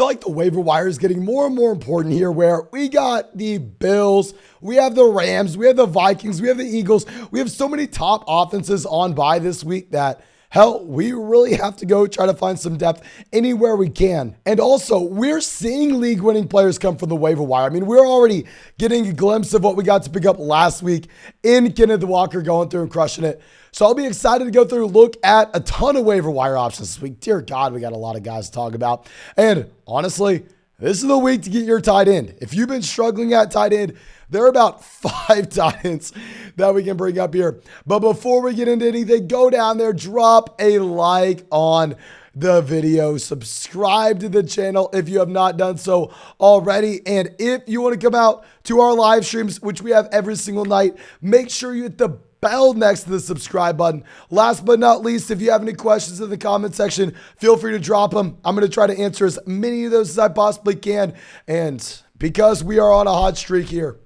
feel like the waiver wire is getting more and more important here, where we got the Bills, we have the Rams, we have the Vikings, we have the Eagles. We have so many top offenses on bye this week that, hell, we really have to go try to find some depth anywhere we can. And also, we're seeing league-winning players come from the waiver wire. I mean, we're already getting a glimpse of what we got to pick up last week in Kenneth Walker going through and crushing it. So I'll be excited to go through and look at a ton of waiver wire options this week. Dear God, we got a lot of guys to talk about. And honestly, this is the week to get your tight end. If you've been struggling at tight end, there are about 5 tight ends that we can bring up here. But before we get into anything, go down there, drop a like on the video, subscribe to the channel if you have not done so already. And if you want to come out to our live streams, which we have every single night, make sure you hit the bell next to the subscribe button. Last but not least, if you have any questions in the comment section, feel free to drop them. I'm going to try to answer as many of those as I possibly can. And because we are on a hot streak here,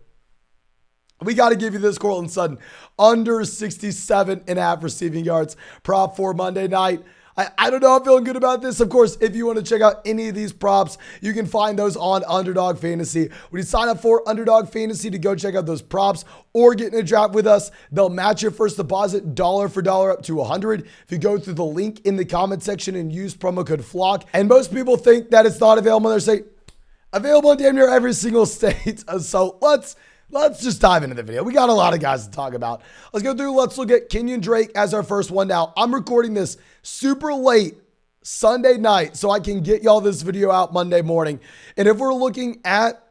we got to give you this Courtland Sutton under 67.5 receiving yards prop for Monday night. I don't know, I'm feeling good about this. Of course, if you want to check out any of these props, you can find those on Underdog Fantasy. When you sign up for Underdog Fantasy to go check out those props or get in a draft with us, they'll match your first deposit dollar for dollar up to $100 if you go through the link in the comment section and use promo code FLOCK. And most people think that it's not available. They're saying available in damn near every single state. So let's just dive into the video. We got a lot of guys to talk about. Let's go through. Let's look at Kenyon Drake as our first one. Now, I'm recording this super late Sunday night so I can get y'all this video out Monday morning. And if we're looking at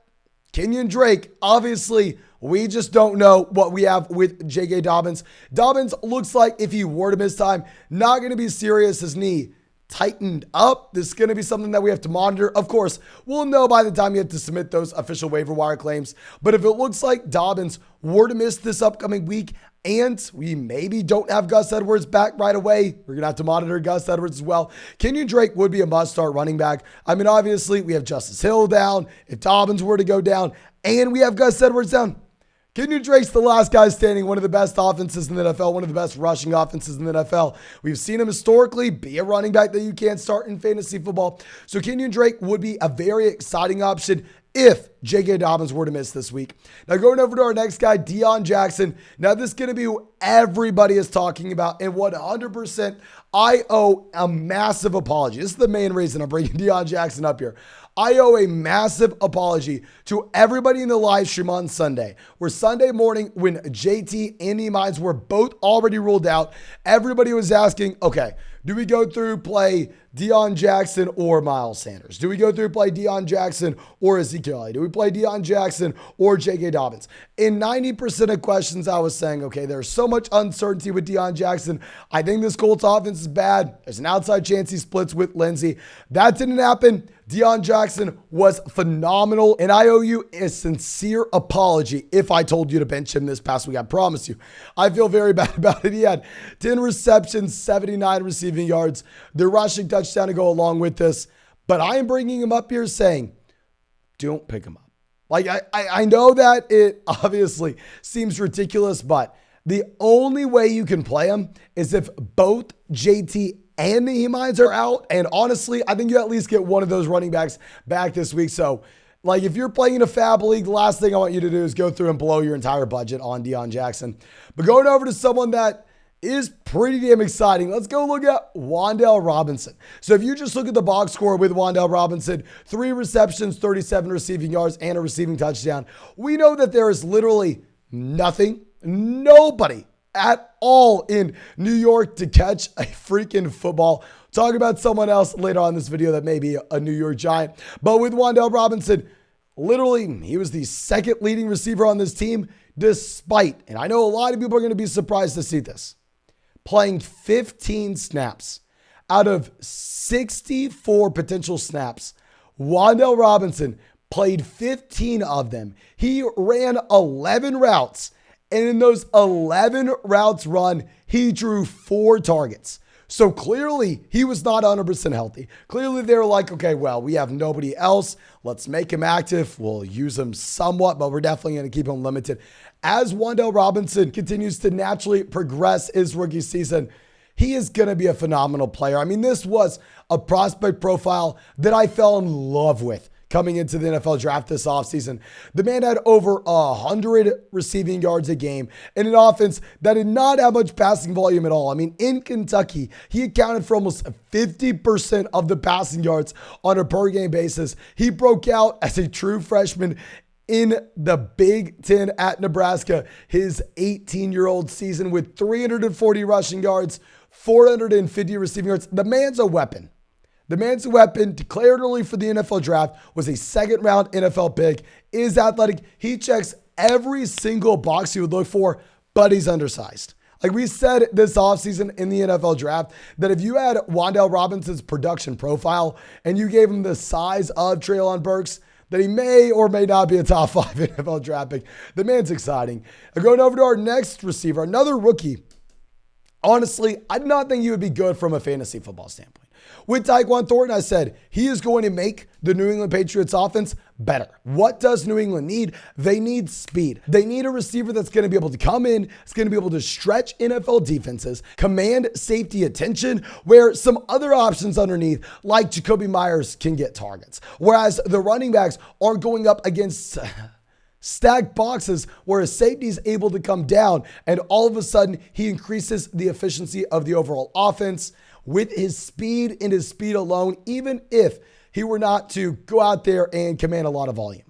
Kenyon Drake, obviously, we just don't know what we have with J.K. Dobbins. Dobbins looks like if he were to miss time, not going to be serious. His knee tightened up. This is going to be something that we have to monitor. Of course, we'll know by the time you have to submit those official waiver wire claims. But if it looks like Dobbins were to miss this upcoming week and we maybe don't have Gus Edwards back right away, we're going to have to monitor Gus Edwards as well. Kenyon Drake would be a must-start running back. I mean, obviously, we have Justice Hill down. If Dobbins were to go down and we have Gus Edwards down, Kenyon Drake's the last guy standing, one of the best offenses in the NFL, one of the best rushing offenses in the NFL. We've seen him historically be a running back that you can't start in fantasy football. So Kenyon Drake would be a very exciting option if J.K. Dobbins were to miss this week. Now going over to our next guy, Deion Jackson. Now this is going to be who everybody is talking about, and 100% I owe a massive apology. This is the main reason I'm bringing Deion Jackson up here. I owe a massive apology to everybody in the live stream on Sunday, where Sunday morning when JT and Mines were both already ruled out, everybody was asking, okay, do we go through play Deion Jackson or Miles Sanders? Do we go through play Deion Jackson or Ezekiel Elliott? Do we play Deion Jackson or J.K. Dobbins? In 90% of questions, I was saying, okay, there's so much uncertainty with Deion Jackson. I think this Colts offense is bad. There's an outside chance he splits with Lindsey. That didn't happen. Deion Jackson was phenomenal, and I owe you a sincere apology if I told you to bench him this past week. I promise you. I feel very bad about it. He had 10 receptions, 79 receiving yards, the rushing touchdown to go along with this. But I am bringing him up here saying, don't pick him up. Like, I know that it obviously seems ridiculous, but the only way you can play him is if both JT and the Mines are out. And honestly, I think you at least get one of those running backs back this week. So, like, if you're playing in a fab league, the last thing I want you to do is go through and blow your entire budget on Deion Jackson. But going over to someone that is pretty damn exciting, let's go look at Wandel Robinson. So if you just look at the box score with Wandel Robinson, 3 receptions, 37 receiving yards, and a receiving touchdown, we know that there is literally nobody at all in New York to catch a freaking football. Talk about someone else later on in this video that may be a New York Giant. But with Wandel Robinson, literally, he was the second leading receiver on this team despite, and I know a lot of people are going to be surprised to see this, playing 15 snaps out of 64 potential snaps. Wandel Robinson played 15 of them. He ran 11 routes. And in those 11 routes run, he drew 4 targets. So clearly he was not 100% healthy. Clearly they were like, okay, well, we have nobody else. Let's make him active. We'll use him somewhat, but we're definitely going to keep him limited. As Wandel Robinson continues to naturally progress his rookie season, he is going to be a phenomenal player. I mean, this was a prospect profile that I fell in love with coming into the NFL draft this offseason. The man had over 100 receiving yards a game in an offense that did not have much passing volume at all. I mean, in Kentucky, he accounted for almost 50% of the passing yards on a per game basis. He broke out as a true freshman in the Big Ten at Nebraska, his 18-year-old season with 340 rushing yards, 450 receiving yards. The man's a weapon. The man's a weapon, declared early for the NFL draft, was a second-round NFL pick, is athletic. He checks every single box you would look for, but he's undersized. Like we said this offseason in the NFL draft, that if you had Wandel Robinson's production profile and you gave him the size of Treylon Burks, that he may or may not be a top 5 NFL draft pick. The man's exciting. And going over to our next receiver, another rookie. Honestly, I do not think he would be good from a fantasy football standpoint. With Taekwon Thornton, I said he is going to make the New England Patriots offense better. What does New England need? They need speed. They need a receiver that's going to be able to come in, it's going to be able to stretch NFL defenses, command safety attention, where some other options underneath, like Jacoby Myers, can get targets. Whereas the running backs aren't going up against stacked boxes where a safety is able to come down, and all of a sudden he increases the efficiency of the overall offense with his speed and his speed alone, even if he were not to go out there and command a lot of volume.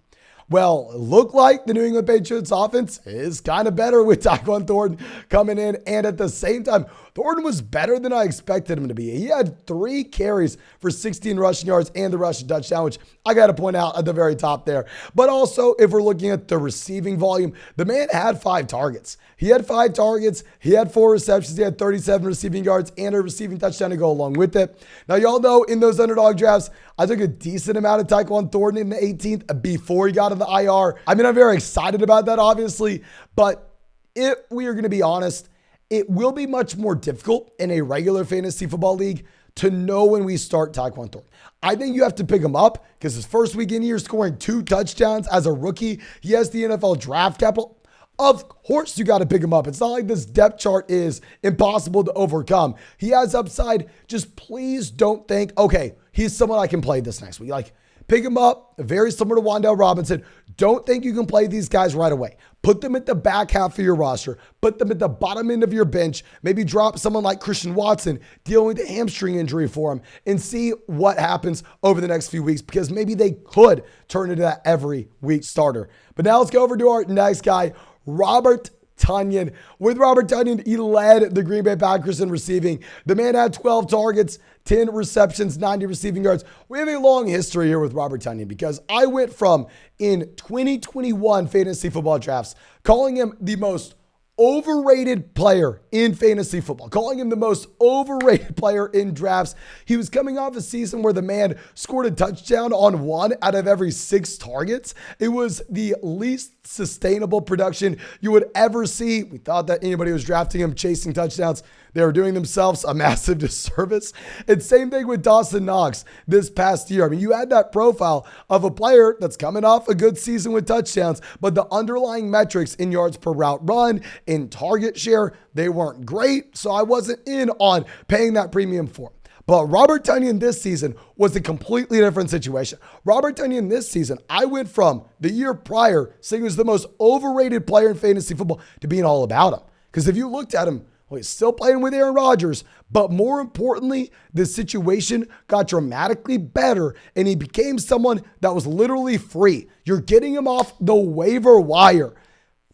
Well, it looked like the New England Patriots offense is kind of better with Taekwon Thornton coming in. And at the same time, Thornton was better than I expected him to be. He had 3 carries for 16 rushing yards and the rushing touchdown, which I got to point out at the very top there. But also, if we're looking at the receiving volume, the man had 5 targets. He had 5 targets. He had 4 receptions. He had 37 receiving yards and a receiving touchdown to go along with it. Now, y'all know in those underdog drafts, I took a decent amount of Taekwon Thornton in the 18th before he got in the IR. I mean, I'm very excited about that, obviously, but if we are going to be honest, it will be much more difficult in a regular fantasy football league to know when we start Taekwon Thornton. I think you have to pick him up because his first week in here, scoring 2 touchdowns as a rookie. He has the NFL draft capital. Of course, you got to pick him up. It's not like this depth chart is impossible to overcome. He has upside. Just please don't think, okay, he's someone I can play this next week. Like, pick him up, very similar to Wandel Robinson. Don't think you can play these guys right away. Put them at the back half of your roster. Put them at the bottom end of your bench. Maybe drop someone like Christian Watson dealing with a hamstring injury for him and see what happens over the next few weeks, because maybe they could turn into that every week starter. But now let's go over to our next guy, Robert Tonyan. With Robert Tonyan, he led the Green Bay Packers in receiving. The man had 12 targets, 10 receptions, 90 receiving yards. We have a long history here with Robert Tonyan because I went from, in 2021 fantasy football drafts, calling him the most overrated player in fantasy football, calling him the most overrated player in drafts. He was coming off a season where the man scored a touchdown on 1 out of every 6 targets. It was the least sustainable production you would ever see. We thought that anybody who was drafting him chasing touchdowns, they were doing themselves a massive disservice. And same thing with Dawson Knox this past year. I mean, you had that profile of a player that's coming off a good season with touchdowns, but the underlying metrics in yards per route run, in target share, they weren't great. So I wasn't in on paying that premium for him. But Robert Tonyan this season was a completely different situation. Robert Tonyan this season, I went from the year prior saying he was the most overrated player in fantasy football to being all about him. Because if you looked at him, well, he's still playing with Aaron Rodgers, but more importantly, the situation got dramatically better and he became someone that was literally free. You're getting him off the waiver wire.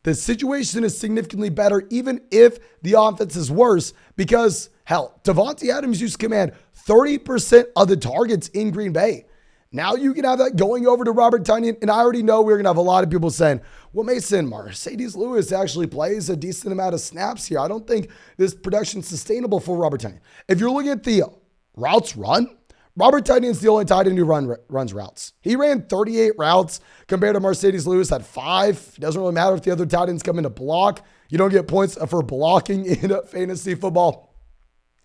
The situation is significantly better, even if the offense is worse, because hell, Davante Adams used to command 30% of the targets in Green Bay. Now you can have that going over to Robert Tonyan, and I already know we're going to have a lot of people saying, well, Mason, Mercedes Lewis actually plays a decent amount of snaps here. I don't think this production's sustainable for Robert Tonyan. If you're looking at the routes run, Robert Tonyan's the only tight end who runs routes. He ran 38 routes compared to Mercedes Lewis at 5. It doesn't really matter if the other tight ends come in to block. You don't get points for blocking in fantasy football.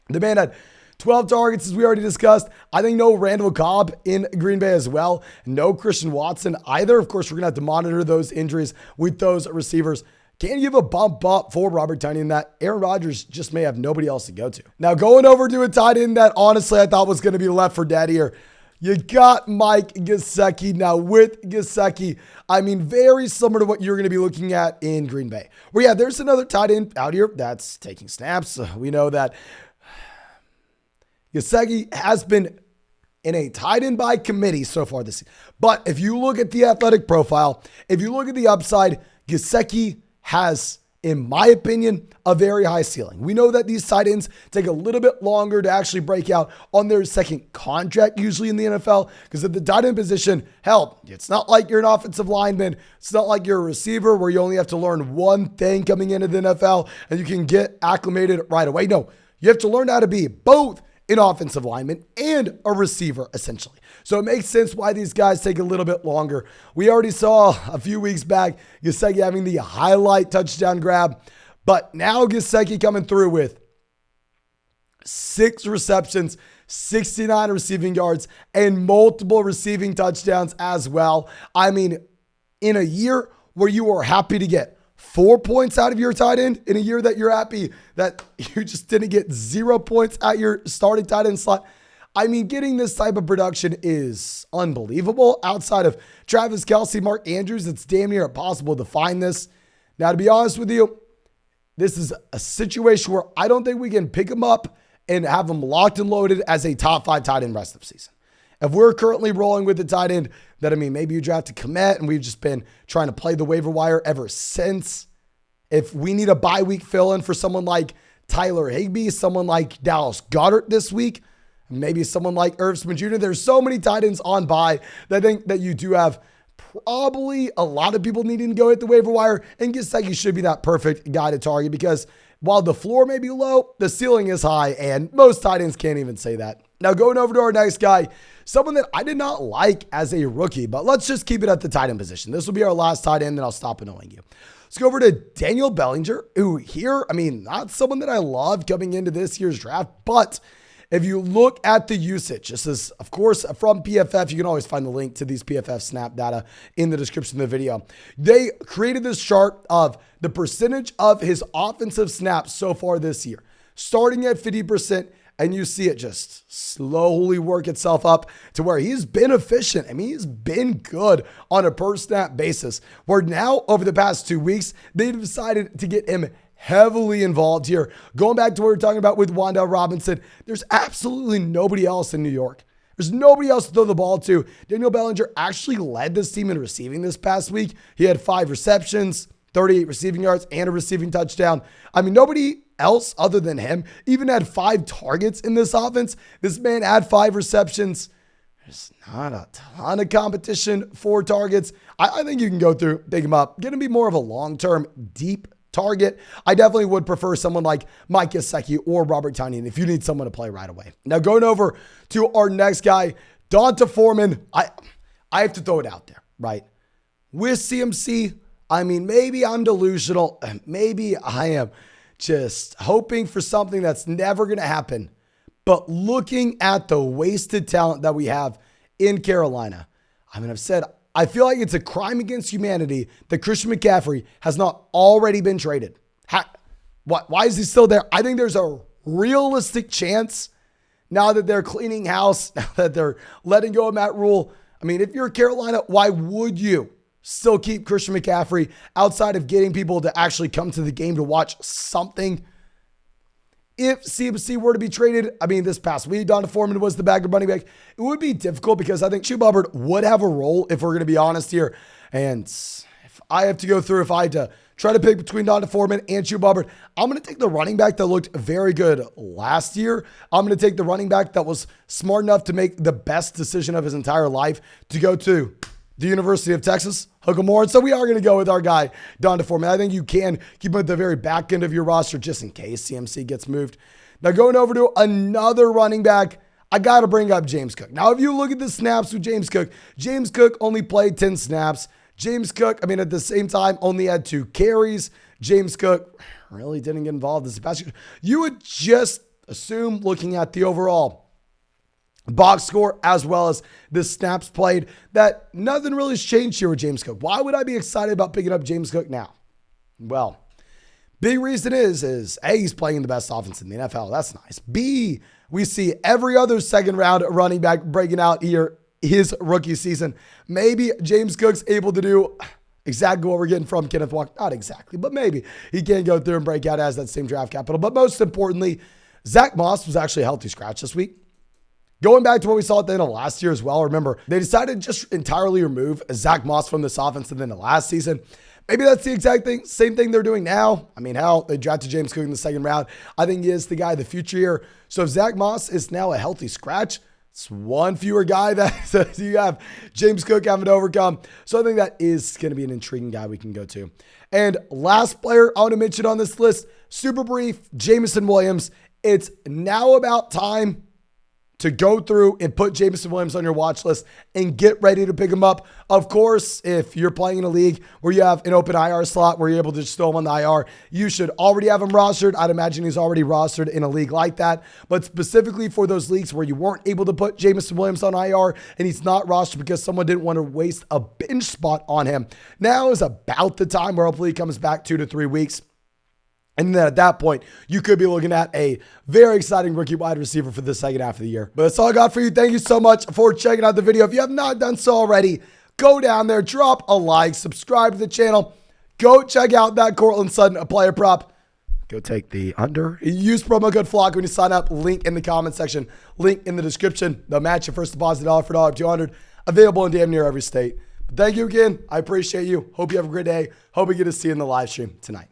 The man had 12 targets, as we already discussed. I think no Randall Cobb in Green Bay as well. No Christian Watson either. Of course, we're going to have to monitor those injuries with those receivers. can you give a bump up for Robert Downey in that Aaron Rodgers just may have nobody else to go to? Now, going over to a tight end that honestly I thought was going to be left for dead here. You got Mike Gesicki. Now, with Gesicki, I mean, very similar to what you're going to be looking at in Green Bay. Well, yeah, there's another tight end out here that's taking snaps. We know that Gesicki has been in a tight end by committee so far this season. But if you look at the athletic profile, if you look at the upside, Gesicki has, in my opinion, a very high ceiling. We know that these tight ends take a little bit longer to actually break out on their second contract, usually in the NFL, because at the tight end position, hell, it's not like you're an offensive lineman. It's not like you're a receiver where you only have to learn one thing coming into the NFL and you can get acclimated right away. No, you have to learn how to be both an offensive lineman and a receiver, essentially. So it makes sense why these guys take a little bit longer. We already saw a few weeks back Gesicki having the highlight touchdown grab, but now Gesicki coming through with 6 receptions, 69 receiving yards, and multiple receiving touchdowns as well. I mean, in a year where you are happy to get 4 points out of your tight end, in a year that you're happy that you just didn't get 0 points at your starting tight end slot. I mean, getting this type of production is unbelievable. Outside of Travis Kelce, Mark Andrews, it's damn near impossible to find this. Now, to be honest with you, this is a situation where I don't think we can pick him up and have him locked and loaded as a top 5 tight end rest of the season. If we're currently rolling with the tight end, that, I mean, maybe you drafted Komet and we've just been trying to play the waiver wire ever since. If we need a bye week fill-in for someone like Tyler Higbee, someone like Dallas Goedert this week, maybe someone like Irv Smith Jr., there's so many tight ends on bye that I think that you do have probably a lot of people needing to go hit the waiver wire, and Gesicki should be that perfect guy to target because while the floor may be low, the ceiling is high, and most tight ends can't even say that. Now, going over to our next guy, someone that I did not like as a rookie, but let's just keep it at the tight end position. This will be our last tight end, then I'll stop annoying you. Let's go over to Daniel Bellinger, who here, I mean, not someone that I loved coming into this year's draft, but if you look at the usage, this is, of course, from PFF. You can always find the link to these PFF snap data in the description of the video. They created this chart of the percentage of his offensive snaps so far this year, starting at 50%, and you see it just slowly work itself up to where he's been efficient. I mean, he's been good on a per snap basis, where now over the past 2 weeks, they've decided to get him heavily involved here. Going back to what we were talking about with Wandel Robinson, there's absolutely nobody else in New York. There's nobody else to throw the ball to. Daniel Bellinger actually led this team in receiving this past week. He had 5 receptions, 38 receiving yards, and a receiving touchdown. I mean, nobody else other than him even had 5 targets in this offense. This man had 5 receptions. There's not a ton of competition for targets. I think you can go through, pick him up, get him to be more of a long-term, deep target. I definitely would prefer someone like Mike Gesicki or Robert Downey if you need someone to play right away. Now, going over to our next guy, D'Onta Foreman. I have to throw it out there, right? With CMC, I mean, maybe I'm delusional. Maybe I am just hoping for something that's never going to happen. But looking at the wasted talent that we have in Carolina, I mean, I've said, I feel like it's a crime against humanity that Christian McCaffrey has not already been traded. Why is he still there? I think there's a realistic chance now that they're cleaning house, now that they're letting go of Matt Rule. I mean, if you're Carolina, why would you still keep Christian McCaffrey outside of getting people to actually come to the game to watch something? If CMC were to be traded, I mean, this past week, D'Onta Foreman was the backup running back. It would be difficult because I think Chuba Hubbard would have a role if we're going to be honest here. And if I have to go through, if I had to try to pick between D'Onta Foreman and Chuba Hubbard, I'm going to take the running back that looked very good last year. I'm going to take the running back that was smart enough to make the best decision of his entire life to go to the University of Texas, Hook 'em more. And so we are going to go with our guy, D'Onta Foreman. I think you can keep him at the very back end of your roster just in case CMC gets moved. Now going over to another running back, I got to bring up James Cook. Now, if you look at the snaps with James Cook only played 10 snaps. James Cook, I mean, at the same time, only had 2 carries. James Cook really didn't get involved this past year. You would just assume, looking at the overall box score as well as the snaps played, that nothing really has changed here with James Cook. Why would I be excited about picking up James Cook now? Well, big reason is A, he's playing the best offense in the NFL. That's nice. B, we see every other second round running back breaking out here his rookie season. Maybe James Cook's able to do exactly what we're getting from Kenneth Walker. Not exactly, but maybe he can go through and break out as that same draft capital. But most importantly, Zach Moss was actually a healthy scratch this week. Going back to what we saw at the end of last year as well, remember, they decided to just entirely remove Zach Moss from this offense and then the last season. Maybe that's the exact same thing they're doing now. I mean, hell, they drafted James Cook in the second round. I think he is the guy of the future here. So if Zach Moss is now a healthy scratch, it's one fewer guy that you have James Cook having to overcome. So I think that is going to be an intriguing guy we can go to. And last player I want to mention on this list, super brief, Jamison Williams. It's now about time to go through and put Jamison Williams on your watch list and get ready to pick him up. Of course, if you're playing in a league where you have an open IR slot where you're able to just throw him on the IR, you should already have him rostered. I'd imagine he's already rostered in a league like that. But specifically for those leagues where you weren't able to put Jamison Williams on IR and he's not rostered because someone didn't want to waste a bench spot on him, now is about the time where hopefully he comes back 2 to 3 weeks. And then at that point, you could be looking at a very exciting rookie wide receiver for the second half of the year. But that's all I got for you. Thank you so much for checking out the video. If you have not done so already, go down there, drop a like, subscribe to the channel. Go check out that Courtland Sutton player prop. Go take the under. Use promo code FLOCK when you sign up. Link in the comment section. Link in the description. They'll match your first deposit $1 for $1, $200. Available in damn near every state. But thank you again. I appreciate you. Hope you have a great day. Hope we get to see you in the live stream tonight.